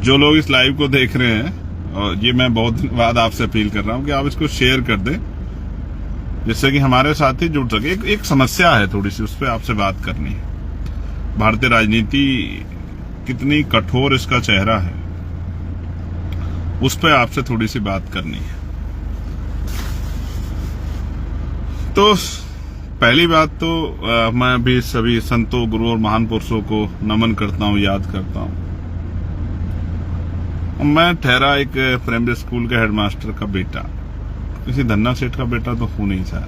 जो लोग इस लाइव को देख रहे हैं, और ये मैं बहुत दिन बाद आपसे अपील कर रहा हूं कि आप इसको शेयर कर दें, जिससे कि हमारे साथी जुड़ सके। एक समस्या है थोड़ी सी, उस पर आपसे बात करनी है। भारतीय राजनीति कितनी कठोर इसका चेहरा है, उस पर आपसे थोड़ी सी बात करनी है। तो पहली बात तो मैं भी सभी संतों, गुरु और महान पुरुषों को नमन करता हूं, याद करता हूं। मैं ठहरा एक प्राइमरी स्कूल के हेडमास्टर का बेटा, किसी धन्ना सेठ का बेटा तो हूं नहीं सर,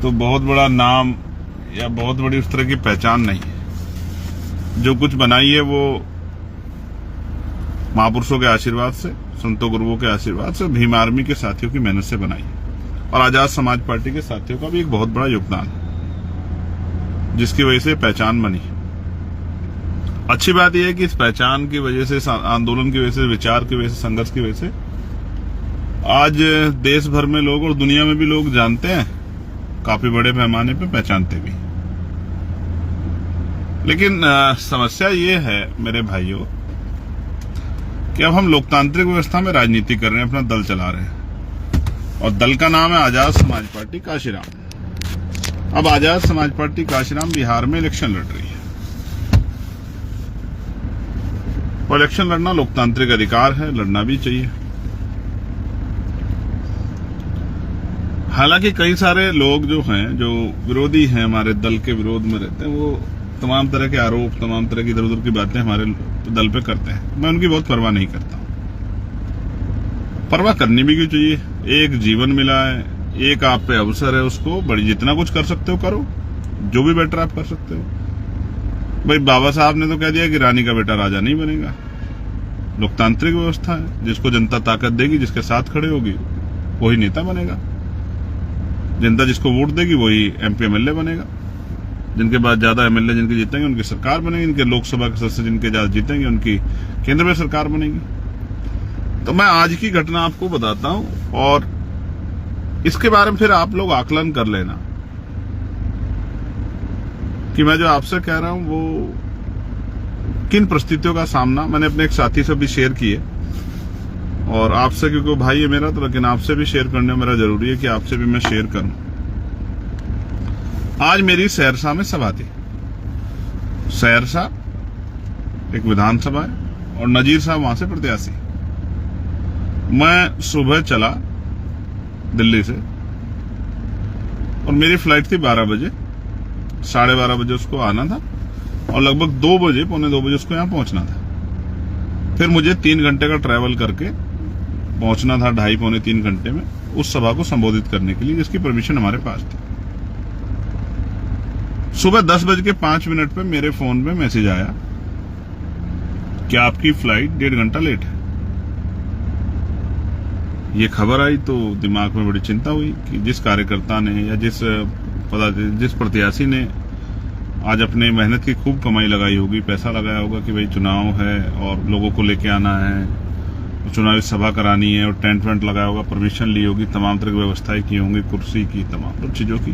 तो बहुत बड़ा नाम या बहुत बड़ी उस तरह की पहचान नहीं है। जो कुछ बनाई है वो महापुरुषों के आशीर्वाद से, संतों गुरुओं के आशीर्वाद से, भीम आर्मी के साथियों की मेहनत से बनाई है, और आजाद समाज पार्टी के साथियों का भी एक बहुत बड़ा योगदान है, जिसकी वजह से पहचान बनी। अच्छी बात यह है कि इस पहचान की वजह से, आंदोलन की वजह से, विचार की वजह से, संघर्ष की वजह से आज देश भर में लोग और दुनिया में भी लोग जानते हैं, काफी बड़े पैमाने पे पहचानते भी। लेकिन समस्या ये है मेरे भाइयों कि अब हम लोकतांत्रिक व्यवस्था में राजनीति कर रहे हैं, अपना दल चला रहे हैं, और दल का नाम है आजाद समाज पार्टी काशीराम। अब आजाद समाज पार्टी काशीराम बिहार में इलेक्शन लड़ रही है, और इलेक्शन लड़ना लोकतांत्रिक अधिकार है, लड़ना भी चाहिए। हालांकि कई सारे लोग जो हैं, जो विरोधी हैं, हमारे दल के विरोध में रहते हैं, वो तमाम तरह के आरोप, तमाम तरह की इधर उधर की बातें हमारे दल पे करते हैं। मैं उनकी बहुत परवाह नहीं करता। परवाह करनी भी क्यों चाहिए? एक जीवन मिला है, एक आप पे अवसर है, उसको बड़ी जितना कुछ कर सकते हो करो, जो भी बेटर आप कर सकते हो। भाई बाबा साहब ने तो कह दिया कि रानी का बेटा राजा नहीं बनेगा। लोकतांत्रिक व्यवस्था है, जिसको जनता ताकत देगी, जिसके साथ खड़े होगी, वही नेता बनेगा। जनता जिसको वोट देगी वही एमपी एमएलए बनेगा। जिनके बाद ज्यादा एमएलए जिनके जीतेंगे उनकी सरकार बनेगी, इनके लोकसभा के सदस्य जिनके ज्यादा जीतेंगे उनकी केंद्र में सरकार बनेगी। तो मैं आज की घटना आपको बताता हूं, और इसके बारे में फिर आप लोग आकलन कर लेना कि मैं जो आपसे कह रहा हूं वो किन परिस्थितियों का सामना मैंने अपने एक साथी से भी शेयर किए, और आपसे, क्योंकि भाई है मेरा, तो लेकिन आपसे भी शेयर करना मेरा जरूरी है कि आपसे भी मैं शेयर करूं। आज मेरी सहरसा में सभा थी। सहरसा एक विधानसभा है, और नजीर साहब वहां से प्रत्याशी। मैं सुबह चला दिल्ली से, और मेरी फ्लाइट थी 12 बजे, 12:30 बजे उसको आना था, और लगभग 2 बजे, पौने 2 बजे उसको यहां पहुंचना था। फिर मुझे 3 घंटे का ट्रैवल करके पहुंचना था, 2.5 पौने 3 घंटे में, उस सभा को संबोधित करने के लिए, जिसकी परमिशन हमारे पास थी। सुबह 10:05 पे मेरे फोन में मैसेज आया कि आपकी फ्लाइट 1.5 घंटा लेट है। ये खबर आई तो दिमाग में बड़ी चिंता हुई कि जिस कार्यकर्ता ने या जिस प्रत्याशी ने आज अपने मेहनत की खूब कमाई लगाई होगी, पैसा लगाया होगा कि भाई चुनाव है और लोगों को लेके आना है, चुनावी सभा करानी है, और टेंट वेंट लगाया होगा, परमिशन ली होगी, तमाम तरह की व्यवस्थाएं की होंगी, कुर्सी की, तमाम चीजों की।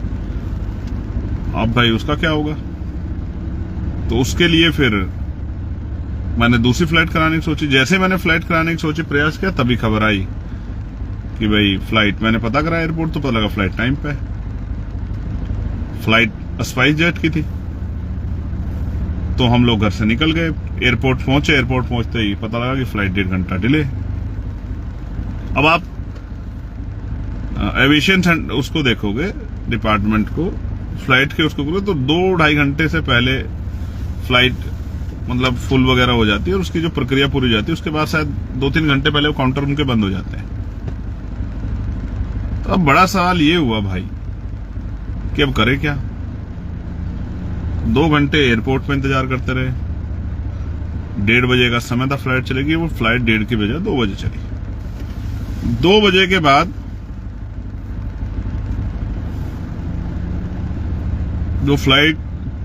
अब भाई उसका क्या होगा? तो उसके लिए फिर मैंने दूसरी फ्लाइट कराने की सोची। जैसे मैंने फ्लाइट कराने की सोची, प्रयास किया, तभी खबर आई कि भाई फ्लाइट, मैंने पता करा एयरपोर्ट, तो पता लगा फ्लाइट टाइम पे है। फ्लाइट स्पाइस जेट की थी। तो हम लोग घर से निकल गए, एयरपोर्ट पहुंचे। एयरपोर्ट पहुंचते ही पता लगा कि फ्लाइट 1.5 घंटा डिले। अब आप एविएशन उसको देखोगे, डिपार्टमेंट को, फ्लाइट के उसको करोगे, तो 2-2.5 घंटे से पहले फ्लाइट मतलब फुल वगैरह हो जाती है, और उसकी जो प्रक्रिया पूरी हो जाती है, उसके बाद शायद 2-3 घंटे पहले वो काउंटर उनके बंद हो जाते हैं। तो अब बड़ा सवाल ये हुआ भाई कि अब करे क्या? 2 घंटे एयरपोर्ट पे इंतजार करते रहे। 1:30 बजे का समय था फ्लाइट चलेगी, वो फ्लाइट 1:30 की बजाय 2 बजे चली। 2 बजे के बाद जो फ्लाइट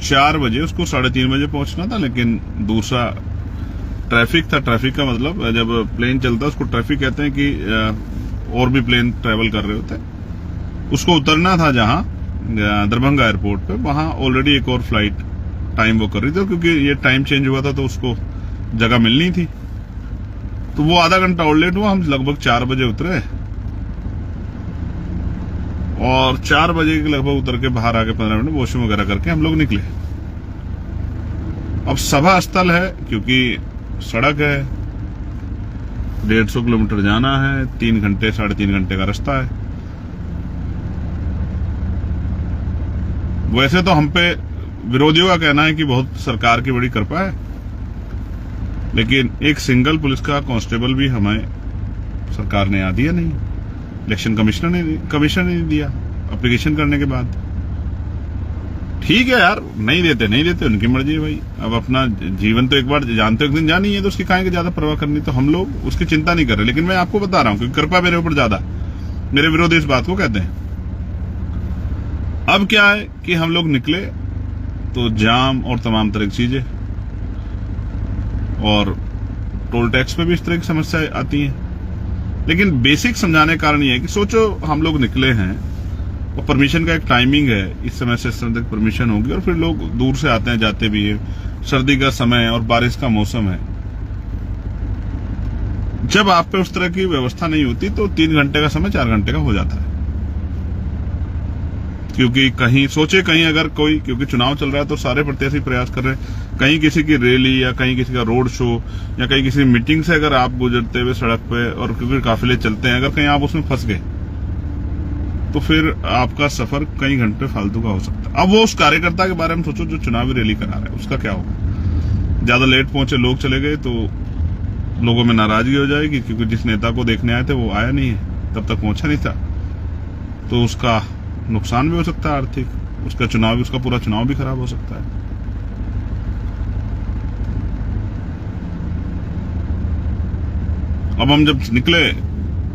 4 बजे, उसको 3:30 बजे पहुंचना था, लेकिन दूसरा ट्रैफिक था। ट्रैफिक का मतलब जब प्लेन चलता है उसको ट्रैफिक कहते हैं कि और भी प्लेन ट्रेवल कर रहे होते हैं। उसको उतरना था जहां दरभंगा एयरपोर्ट पे, वहां ऑलरेडी एक और फ्लाइट टाइम वो कर रही थी, क्योंकि ये टाइम चेंज हुआ था तो उसको जगह मिलनी थी, तो वो आधा घंटा और लेट हुआ। हम लगभग 4 बजे उतरे और 4 बजे के लगभग उतर के बाहर आके 15 मिनट वॉशरूम वगैरह करके हम लोग निकले। अब सभा स्थल है, क्योंकि सड़क है, 150 किलोमीटर जाना है, 3 घंटे 3.5 घंटे का रास्ता है। वैसे तो हम पे विरोधियों का कहना है कि बहुत सरकार की बड़ी कृपा है, लेकिन एक सिंगल पुलिस का कांस्टेबल भी हमें सरकार ने यहाँ दिया नहीं। इलेक्शन कमिश्नर ने दिया एप्लीकेशन करने के बाद। ठीक है यार, नहीं देते उनकी मर्जी है भाई। अब अपना जीवन तो एक बार जानते हो, एक दिन जानी है, तो उसकी काहे ज्यादा परवाह करनी। तो हम लोग उसकी चिंता नहीं कर रहे, लेकिन मैं आपको बता रहा हूं कि कृपा मेरे ऊपर ज्यादा, मेरे विरोधी इस बात को कहते हैं। अब क्या है कि हम लोग निकले तो जाम और तमाम तरह की चीजें, और टोल टैक्स में भी इस तरह की समस्या आती है। लेकिन बेसिक समझाने का कारण यह है कि सोचो हम लोग निकले हैं और परमिशन का एक टाइमिंग है, इस समय से इस समय तक परमिशन होगी, और फिर लोग दूर से आते हैं जाते भी है, सर्दी का समय और बारिश का मौसम है। जब आप पे उस तरह की व्यवस्था नहीं होती तो 3 घंटे का समय 4 घंटे का हो जाता है। क्योंकि कहीं अगर कोई, क्योंकि चुनाव चल रहा है तो सारे प्रत्याशी प्रयास कर रहे हैं, कहीं किसी की रैली या कहीं किसी का रोड शो या कहीं किसी मीटिंग से अगर आप गुजरते हुए सड़क पे, और क्योंकि काफिले चलते हैं, अगर कहीं आप उसमें फंस गए तो फिर आपका सफर कई घंटे फालतू का हो सकता है। अब वो उस कार्यकर्ता के बारे में सोचो जो चुनावी रैली करा रहा है, उसका क्या होगा। ज्यादा लेट पहुंचे लोग चले गए तो लोगों में नाराजगी हो जाएगी, क्योंकि जिस नेता को देखने आए थे वो आया नहीं है, तब तक पहुंचा नहीं था, तो उसका नुकसान भी हो सकता है आर्थिक, उसका पूरा चुनाव भी खराब हो सकता है। अब हम जब निकले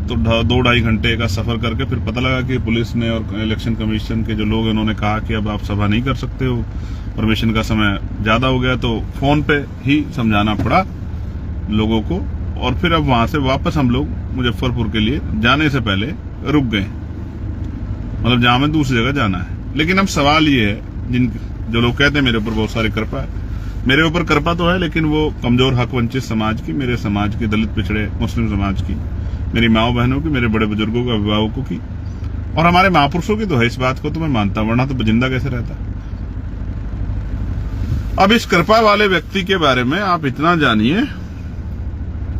तो 2-2.5 घंटे का सफर करके फिर पता लगा कि पुलिस ने और इलेक्शन कमीशन के जो लोग हैं उन्होंने कहा कि अब आप सभा नहीं कर सकते हो, परमिशन का समय ज्यादा हो गया। तो फोन पे ही समझाना पड़ा लोगों को, और फिर अब वहां से वापस हम लोग मुजफ्फरपुर के लिए जाने से पहले रुक गए, मतलब जहां में दूसरी जगह जाना है। लेकिन अब सवाल ये है, जो लोग कहते हैं मेरे ऊपर बहुत सारी कृपा है, मेरे ऊपर कृपा तो है, लेकिन वो कमजोर हक वंचित समाज की, मेरे समाज की, दलित पिछड़े मुस्लिम समाज की, मेरी माओ बहनों की, मेरे बड़े बुजुर्गों के, अभिभावकों की, और हमारे महापुरुषों की तो है। इस बात को तो मैं मानता हूं, वरना तो जिंदा कैसे रहता। अब इस कृपा वाले व्यक्ति के बारे में आप इतना जानिए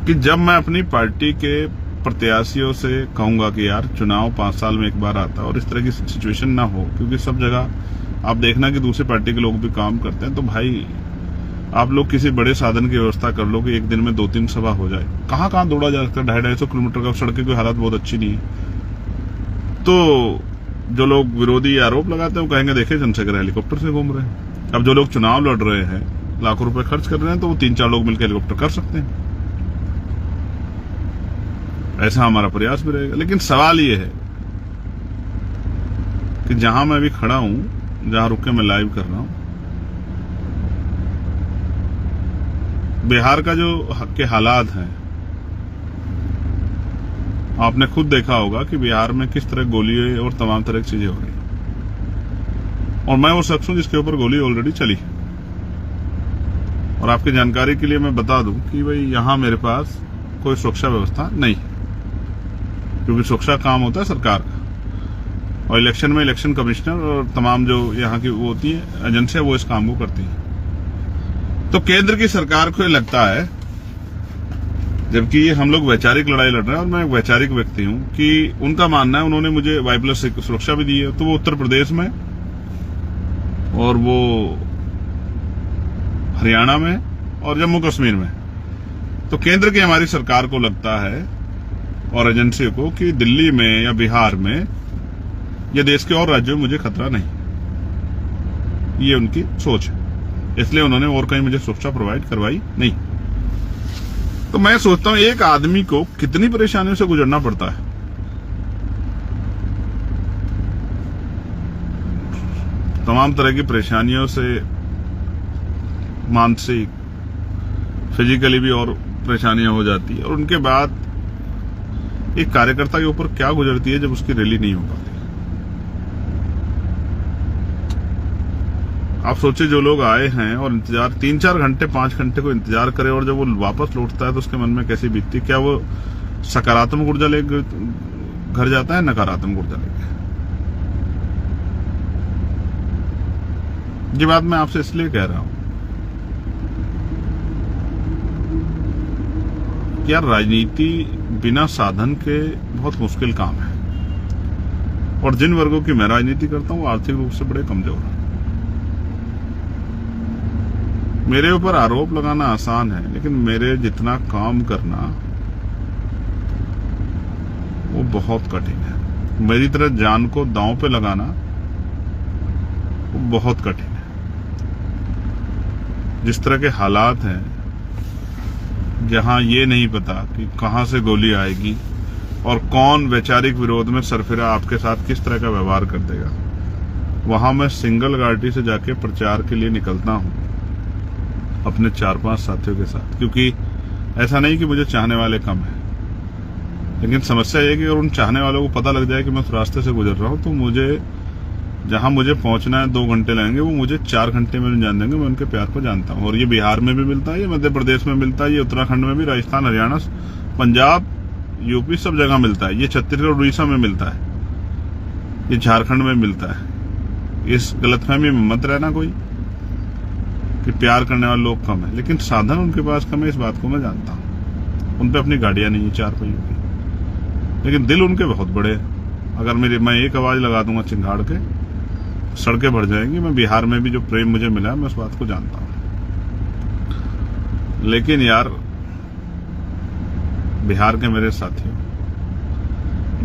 कि जब मैं अपनी पार्टी के प्रत्याशियों से कहूंगा कि यार चुनाव 5 साल में एक बार आता है और इस तरह की सिचुएशन ना हो, क्योंकि सब जगह आप देखना कि दूसरी पार्टी के लोग भी काम करते हैं, तो भाई आप लोग किसी बड़े साधन की व्यवस्था कर लो कि एक दिन में 2-3 सभा हो जाए। कहां दौड़ा जा सकता है, 250-250 किलोमीटर का, सड़कें की हालत बहुत अच्छी नहीं है। तो जो लोग विरोधी आरोप लगाते हैं वो कहेंगे देखे चंद्रशेखर हेलीकॉप्टर से घूम रहे हैं। अब जो लोग चुनाव लड़ रहे हैं, लाखों रुपए खर्च कर रहे हैं, तो वो 3-4 लोग मिलकर हेलीकॉप्टर कर सकते हैं। ऐसा हमारा प्रयास भी रहेगा। लेकिन सवाल ये है कि जहां मैं अभी खड़ा हूं, जहां रुक के मैं लाइव कर रहा हूं, बिहार का जो के हालात हैं, आपने खुद देखा होगा कि बिहार में किस तरह गोली और तमाम तरह की चीजें हो रही, और मैं वो शख्स हूं जिसके ऊपर गोली ऑलरेडी चली। और आपकी जानकारी के लिए मैं बता दूं कि भाई यहां मेरे पास कोई सुरक्षा व्यवस्था नहीं है, क्योंकि सुरक्षा काम होता है सरकार का, और इलेक्शन में इलेक्शन कमिश्नर और तमाम जो यहाँ की वो होती है एजेंसियां, वो इस काम को करती हैं। तो केंद्र की सरकार को ये लगता है, जबकि ये हम लोग वैचारिक लड़ाई लड़ रहे हैं और मैं एक वैचारिक व्यक्ति हूं, कि उनका मानना है, उन्होंने मुझे Y+ सुरक्षा भी दी है, तो वो उत्तर प्रदेश में और वो हरियाणा में और जम्मू कश्मीर में। तो केंद्र की हमारी सरकार को लगता है और एजेंसी को कि दिल्ली में या बिहार में या देश के और राज्यों में मुझे खतरा नहीं, ये उनकी सोच है, इसलिए उन्होंने और कहीं मुझे सुरक्षा प्रोवाइड करवाई नहीं। तो मैं सोचता हूं एक आदमी को कितनी परेशानियों से गुजरना पड़ता है। तमाम तरह की परेशानियों से, मानसिक, फिजिकली भी और परेशानियां हो जाती है, और उनके बाद एक कार्यकर्ता के ऊपर क्या गुजरती है जब उसकी रैली नहीं हो पाती। आप सोचिए, जो लोग आए हैं और इंतजार 3-4 घंटे 5 घंटे को इंतजार करे, और जब वो वापस लौटता है तो उसके मन में कैसी बीतती, क्या वो सकारात्मक ऊर्जा लेके घर जाता है, नकारात्मक ऊर्जा लेके? ये बात मैं आपसे इसलिए कह रहा हूं कि यार, राजनीति बिना साधन के बहुत मुश्किल काम है, और जिन वर्गों की मैं राजनीति करता हूं वो आर्थिक रूप से बड़े कमजोर हैं। मेरे ऊपर आरोप लगाना आसान है, लेकिन मेरे जितना काम करना वो बहुत कठिन है। मेरी तरह जान को दांव पे लगाना वो बहुत कठिन है। जिस तरह के हालात हैं, जहां ये नहीं पता कि कहां से गोली आएगी और कौन वैचारिक विरोध में सरफिरा आपके साथ किस तरह का व्यवहार कर देगा, वहां मैं सिंगल गाड़ी से जाके प्रचार के लिए निकलता हूं अपने 4-5 साथियों के साथ, क्योंकि ऐसा नहीं कि मुझे चाहने वाले कम है, लेकिन समस्या ये है कि अगर उन चाहने वालों को पता लग जाए कि मैं उस रास्ते से गुजर रहा हूं, तो मुझे जहां मुझे पहुंचना है 2 घंटे लगेंगे, वो मुझे 4 घंटे में जान देंगे। मैं उनके प्यार को जानता हूं, और ये बिहार में भी मिलता है, ये मध्य प्रदेश में मिलता है, ये उत्तराखंड में भी, राजस्थान, हरियाणा, पंजाब, यूपी, सब जगह मिलता है। ये छत्तीसगढ़, उड़ीसा में मिलता है, ये झारखंड में मिलता है। इस गलतफहमी में मत रहना कोई कि प्यार करने वाले लोग कम है, लेकिन साधन उनके पास कम है, इस बात को मैं जानता हूं। उन पे अपनी गाड़ियां नहीं है 4 पहियों की, लेकिन दिल उनके बहुत बड़े हैं। अगर मैं एक आवाज लगा दूंगा चिंगाड़ के, सड़कें भर जाएंगी। मैं बिहार में भी जो प्रेम मुझे मिला है, मैं उस बात को जानता हूं। लेकिन यार, बिहार के मेरे साथियों,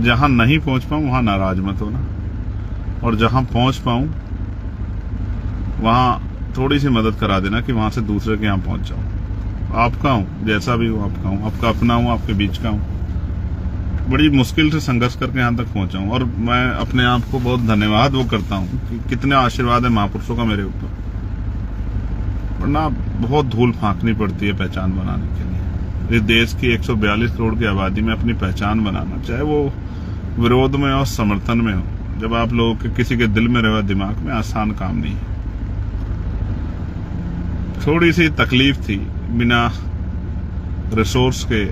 जहां नहीं पहुंच पाऊं वहां नाराज मत होना, और जहां पहुंच पाऊं वहां थोड़ी सी मदद करा देना कि वहां से दूसरे के यहां पहुंच जाऊं। आपका हूं, जैसा भी हूं आपका हूं, आपका अपना हूं, आपके बीच का हूं। बड़ी मुश्किल से संघर्ष करके यहां तक पहुंचा हूं, और मैं अपने आप को बहुत धन्यवाद वो करता हूं कि कितने आशीर्वाद है महापुरुषों का मेरे ऊपर। वरना बहुत धूल फांकनी पड़ती है पहचान बनाने के लिए। इस देश की 142 करोड़ की आबादी में अपनी पहचान बनाना, चाहे वो विरोध में और समर्थन में हो, जब आप लोगों के किसी के दिल में रहे दिमाग में, आसान काम नहीं है। थोड़ी सी तकलीफ थी बिना रिसोर्स के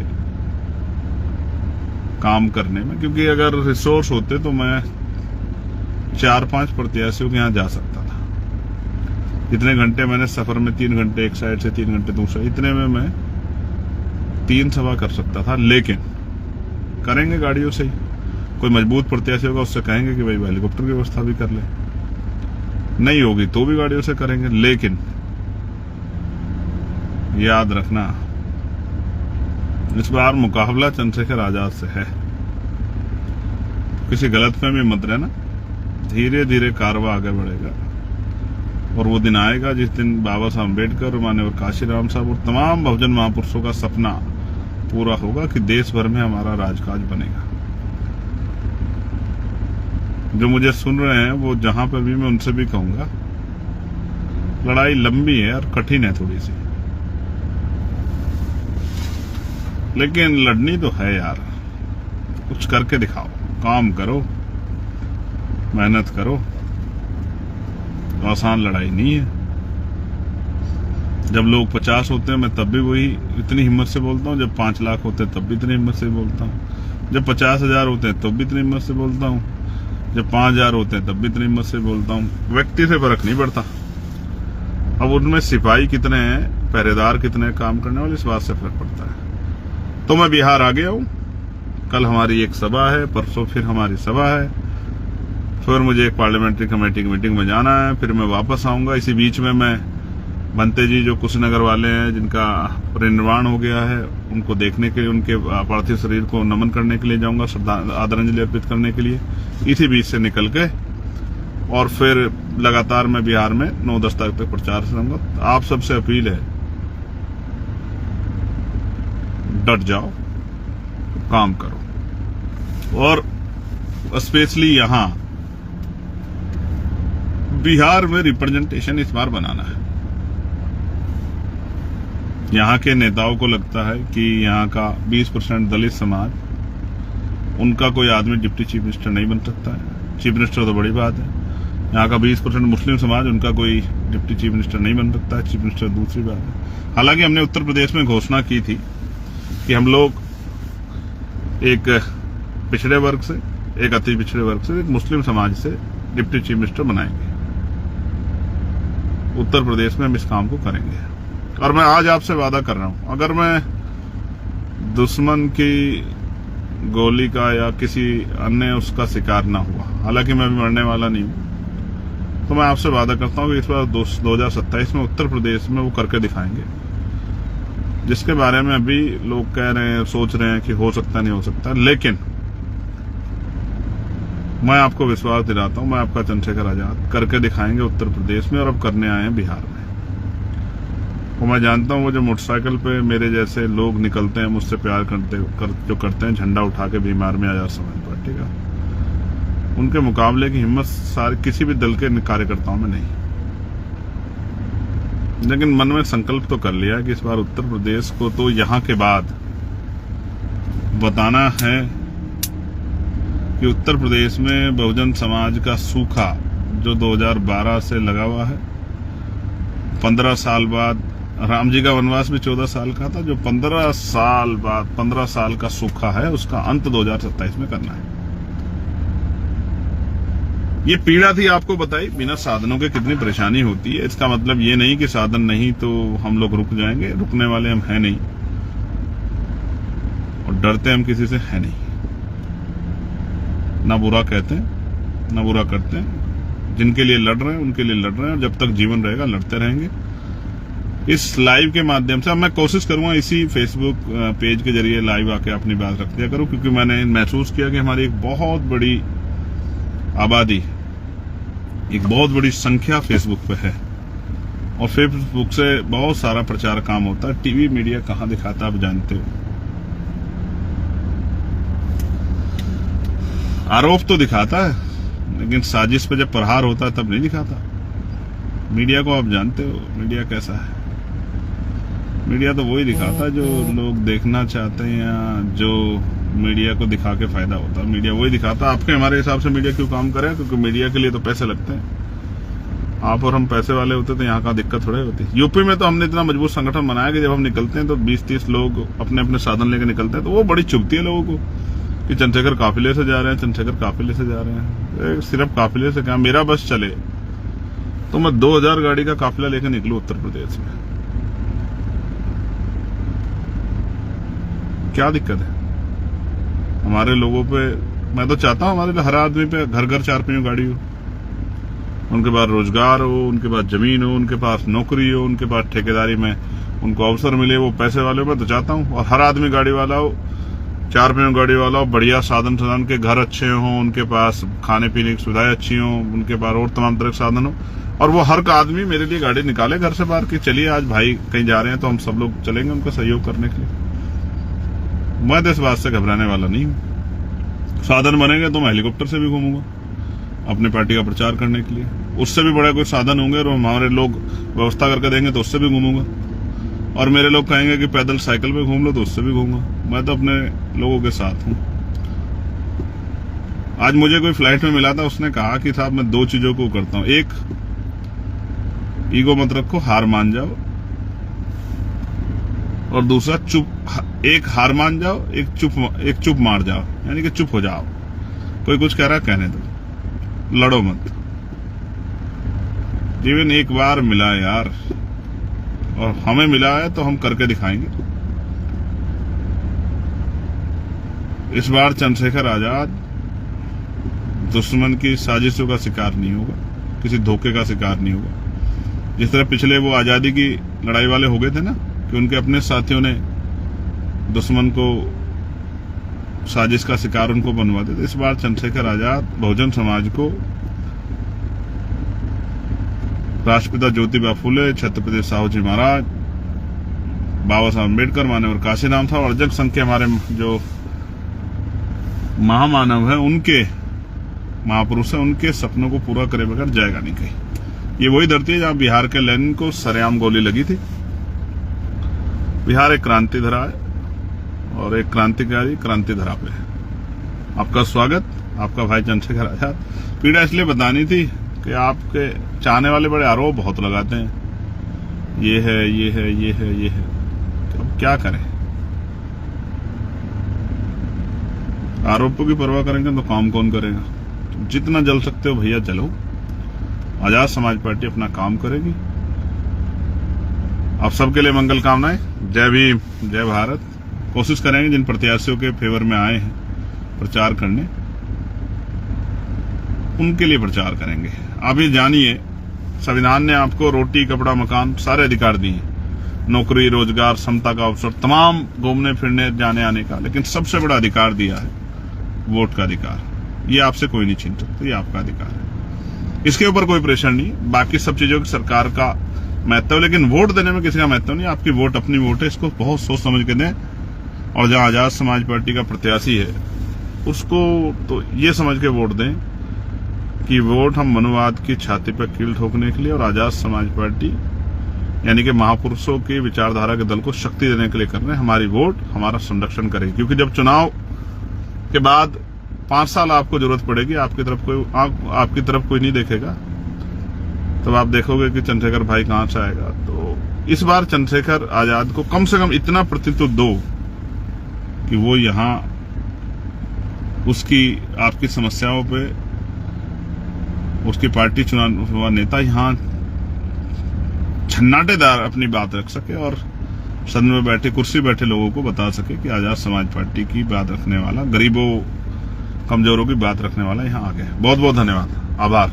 काम करने में, क्योंकि अगर रिसोर्स होते तो मैं 4-5 प्रत्याशियों के यहां जा सकता था। इतने घंटे मैंने सफर में, 3 घंटे एक साइड से, 3 घंटे दूसरा, इतने में मैं 3 सभा कर सकता था। लेकिन करेंगे गाड़ियों से ही। कोई मजबूत प्रत्याशी होगा, उससे कहेंगे कि भाई हेलीकॉप्टर की व्यवस्था भी कर ले, नहीं होगी तो भी गाड़ियों से करेंगे। लेकिन याद रखना, इस बार मुकाबला चंद्रशेखर आजाद से है। किसी गलतफहमी मत रहना, धीरे धीरे कारवा आगे बढ़ेगा, और वो दिन आएगा जिस दिन बाबा साहब अम्बेडकर, माननीय काशीराम साहब और तमाम बहुजन महापुरुषों का सपना पूरा होगा कि देश भर में हमारा राजकाज बनेगा। जो मुझे सुन रहे हैं, वो जहां पर भी, मैं उनसे भी कहूंगा, लड़ाई लंबी है और कठिन है थोड़ी सी, लेकिन लड़नी तो है यार। कुछ करके दिखाओ, काम करो, मेहनत करो। तो आसान लड़ाई नहीं है। जब लोग 50 होते हैं, मैं तब भी वही इतनी हिम्मत से बोलता हूँ। जब 5 लाख होते हैं तब भी इतनी हिम्मत से बोलता हूँ। जब 50,000 होते हैं तब भी इतनी हिम्मत से बोलता हूँ। जब 5,000 होते हैं तब भी इतनी हिम्मत से बोलता हूँ। व्यक्ति से फर्क नहीं पड़ता। अब उनमें सिपाही कितने हैं, पहरेदार कितने हैं काम करने वाले, इस बात से फर्क पड़ता है। तो मैं बिहार आ गया हूं। कल हमारी एक सभा है, परसों फिर हमारी सभा है, फिर मुझे एक पार्लियामेंट्री कमेटी की मीटिंग में जाना है, फिर मैं वापस आऊंगा। इसी बीच में मैं बनते जी, जो कुशीनगर वाले हैं, जिनका परिनिर्वाण हो गया है, उनको देखने के लिए, उनके पार्थिव शरीर को नमन करने के लिए जाऊंगा, आदरांजलि अर्पित करने के लिए। इसी बीच से निकल के और फिर लगातार मैं बिहार में 9-10 तारीख तक प्रचार से रहूंगा। आप सबसे अपील है, डट जाओ, काम करो, और स्पेशली यहां बिहार में रिप्रेजेंटेशन इस बार बनाना है। यहां के नेताओं को लगता है कि यहां का 20% दलित समाज, उनका कोई आदमी डिप्टी चीफ मिनिस्टर नहीं बन सकता है। चीफ मिनिस्टर तो बड़ी बात है। यहाँ का 20% मुस्लिम समाज, उनका कोई डिप्टी चीफ मिनिस्टर नहीं बन सकता है, चीफ मिनिस्टर दूसरी बात है। हालांकि हमने उत्तर प्रदेश में घोषणा की थी कि हम लोग एक पिछड़े वर्ग से, एक अति पिछड़े वर्ग से, एक मुस्लिम समाज से डिप्टी चीफ मिनिस्टर बनाएंगे। उत्तर प्रदेश में हम इस काम को करेंगे। और मैं आज आपसे वादा कर रहा हूं, अगर मैं दुश्मन की गोली का या किसी अन्य उसका शिकार ना हुआ, हालांकि मैं भी मरने वाला नहीं हूं, तो मैं आपसे वादा करता हूं कि इस बार 2027 में उत्तर प्रदेश में वो करके दिखाएंगे, जिसके बारे में अभी लोग कह रहे हैं, सोच रहे हैं कि हो सकता नहीं हो सकता। लेकिन मैं आपको विश्वास दिलाता हूं, मैं आपका चंद्रशेखर आजाद करके दिखाएंगे उत्तर प्रदेश में, और अब करने आए हैं बिहार में। और मैं जानता हूं वो जो मोटरसाइकिल पे मेरे जैसे लोग निकलते हैं, मुझसे प्यार जो करते हैं, झंडा उठा के बीमार में आजाद समाज पार्टी का, उनके मुकाबले की हिम्मत सारे किसी भी दल के कार्यकर्ताओं में नहीं। लेकिन मन में संकल्प तो कर लिया कि इस बार उत्तर प्रदेश को तो यहां के बाद बताना है कि उत्तर प्रदेश में बहुजन समाज का सूखा जो 2012 से लगा हुआ है, 15 साल बाद राम जी का वनवास भी 14 साल का था, जो 15 साल बाद 15 साल का सूखा है, उसका अंत 2027 में करना है। ये पीड़ा थी आपको बताई, बिना साधनों के कितनी परेशानी होती है। इसका मतलब ये नहीं कि साधन नहीं तो हम लोग रुक जाएंगे, रुकने वाले हम हैं नहीं, और डरते हम किसी से है नहीं। ना बुरा कहते हैं, ना बुरा करते हैं। जिनके लिए लड़ रहे हैं उनके लिए लड़ रहे हैं, और जब तक जीवन रहेगा लड़ते रहेंगे। इस लाइव के माध्यम से अब मैं कोशिश करूंगा इसी फेसबुक पेज के जरिए लाइव आके अपनी बात रख दिया करूं, क्योंकि मैंने महसूस किया कि हमारी एक बहुत बड़ी आबादी, एक बहुत बड़ी संख्या फेसबुक पे है, और फेसबुक से बहुत सारा प्रचार काम होता है। टीवी मीडिया कहां दिखाता आप जानते हो। आरोप तो दिखाता है, लेकिन साजिश पे जब प्रहार होता है तब नहीं दिखाता। मीडिया को आप जानते हो, मीडिया कैसा है। मीडिया तो वही दिखाता है जो लोग देखना चाहते हैं, या जो मीडिया को दिखा के फायदा होता है। मीडिया वही दिखाता है। आपके हमारे हिसाब से मीडिया क्यों काम करे? क्योंकि मीडिया के लिए तो पैसे लगते हैं। आप और हम पैसे वाले होते तो यहाँ का दिक्कत थोड़े होती। यूपी में तो हमने इतना मजबूत संगठन बनाया कि जब हम निकलते हैं तो 20-30 लोग अपने अपने साधन लेकर निकलते हैं, तो वो बड़ी चुभती है लोगों को कि चंद्रशेखर काफिले से जा रहे हैं, चंद्रशेखर काफिले से जा रहे हैं। सिर्फ काफिले से क्या, मेरा बस चले तो मैं 2000 गाड़ी का काफिला लेकर निकलूं उत्तर प्रदेश में, क्या दिक्कत है? हमारे लोगों पे, मैं तो चाहता हूं हमारे हर आदमी पे घर घर 4 पहियों गाड़ी हो, उनके पास रोजगार हो, उनके पास जमीन हो, उनके पास नौकरी हो, उनके पास ठेकेदारी में उनको अवसर मिले, वो पैसे वाले हो। मैं तो चाहता हूं और हर आदमी गाड़ी वाला हो, 4 पहियों गाड़ी वाला हो, बढ़िया साधन के घर अच्छे हों, उनके पास खाने पीने की सुविधाएं अच्छी हों, उनके पास और तमाम तरह के साधन हो, और वो हर आदमी मेरे लिए गाड़ी निकाले घर से बाहर की, चलिए आज भाई कहीं जा रहे हैं तो हम सब लोग चलेंगे उनका सहयोग करने के लिए। मैं तो इस बात से घबराने वाला नहीं हूं। साधन बनेंगे तो मैं हेलीकॉप्टर से भी घूमूंगा अपनी पार्टी का प्रचार करने के लिए। उससे भी बड़ा कोई साधन होंगे और हमारे लोग व्यवस्था करके देंगे तो उससे भी घूमूंगा, और मेरे लोग कहेंगे कि पैदल साइकिल पे घूम लो तो उससे भी घूमूंगा। मैं तो अपने लोगों के साथ हूं। आज मुझे कोई फ्लाइट में मिला था, उसने कहा कि साहब मैं 2 चीजों को करता हूं, एक ईगो मत रखो, हार मान जाओ, और दूसरा एक हार मान जाओ, एक चुप मार जाओ, यानी कि चुप हो जाओ। कोई कुछ कह रहा है कहने दो, लड़ो मत। जीवन एक बार मिला है यार, और हमें मिला है तो हम करके दिखाएंगे। इस बार चंद्रशेखर आजाद दुश्मन की साजिशों का शिकार नहीं होगा, किसी धोखे का शिकार नहीं होगा। जिस तरह पिछले वो आजादी की लड़ाई वाले हो गए थे ना, कि उनके अपने साथियों ने दुश्मन को साजिश का शिकार उनको बनवा देते। इस बार चंद्रशेखर आजाद बहुजन समाज को राष्ट्रपिता ज्योतिबा फुले, छत्रपति साहू जी महाराज, बाबा साहब अम्बेडकर, मानव काशीराम था और अर्जक संघ के हमारे जो महामानव है, उनके महापुरुष है, उनके सपनों को पूरा करे बगैर जाएगा नहीं कहीं। ये वही धरती है जहां बिहार के लेनिन को सरेआम गोली लगी थी। बिहार एक क्रांति धरा है और एक क्रांतिकारी क्रांति धरा पे है। आपका स्वागत, आपका भाई चंद्रशेखर आजाद। पीड़ा इसलिए बतानी थी कि आपके चाहने वाले बड़े आरोप बहुत लगाते हैं, ये है, ये है, ये है, ये है। अब क्या करें, आरोपों की परवाह करेंगे तो काम कौन करेगा। तो जितना जल सकते हो भैया जलो। आजाद समाज पार्टी अपना काम करेगी। आप सबके लिए मंगल कामनाएं। जय भीम, जय भारत। कोशिश करेंगे जिन प्रत्याशियों के फेवर में आए हैं प्रचार करने, उनके लिए प्रचार करेंगे। आप ये जानिए, संविधान ने आपको रोटी, कपड़ा, मकान सारे अधिकार दिए हैं, नौकरी, रोजगार, समता का अवसर, तमाम घूमने फिरने, जाने आने का, लेकिन सबसे बड़ा अधिकार दिया है वोट का अधिकार। ये आपसे कोई नहीं छीन सकता, ये आपका अधिकार है। इसके ऊपर कोई प्रेशर नहीं। बाकी सब चीजों की सरकार का महत्व, लेकिन वोट देने में किसी का महत्व नहीं। आपकी वोट अपनी वोट है, इसको बहुत सोच समझ के दें। और जहां आजाद समाज पार्टी का प्रत्याशी है उसको तो ये समझ के वोट दें कि वोट हम मनुवाद की छाती पर कील ठोकने के लिए और आजाद समाज पार्टी यानी कि महापुरुषों की विचारधारा के दल को शक्ति देने के लिए कर रहे हैं। हमारी वोट हमारा संरक्षण करेगी, क्योंकि जब चुनाव के बाद 5 साल आपको जरूरत पड़ेगी, आपकी तरफ कोई नहीं देखेगा, तब आप देखोगे कि चंद्रशेखर भाई कहां से आएगा। तो इस बार चंद्रशेखर आजाद को कम से कम इतना प्रतित्व दो कि वो यहां उसकी आपकी समस्याओं पे उसकी पार्टी चुना हुआ नेता यहां छन्नाटेदार अपनी बात रख सके और सदन में बैठे, कुर्सी बैठे लोगों को बता सके कि आजाद समाज पार्टी की बात रखने वाला, गरीबों, कमजोरों की बात रखने वाला यहां आ गया। बहुत बहुत धन्यवाद, आभार।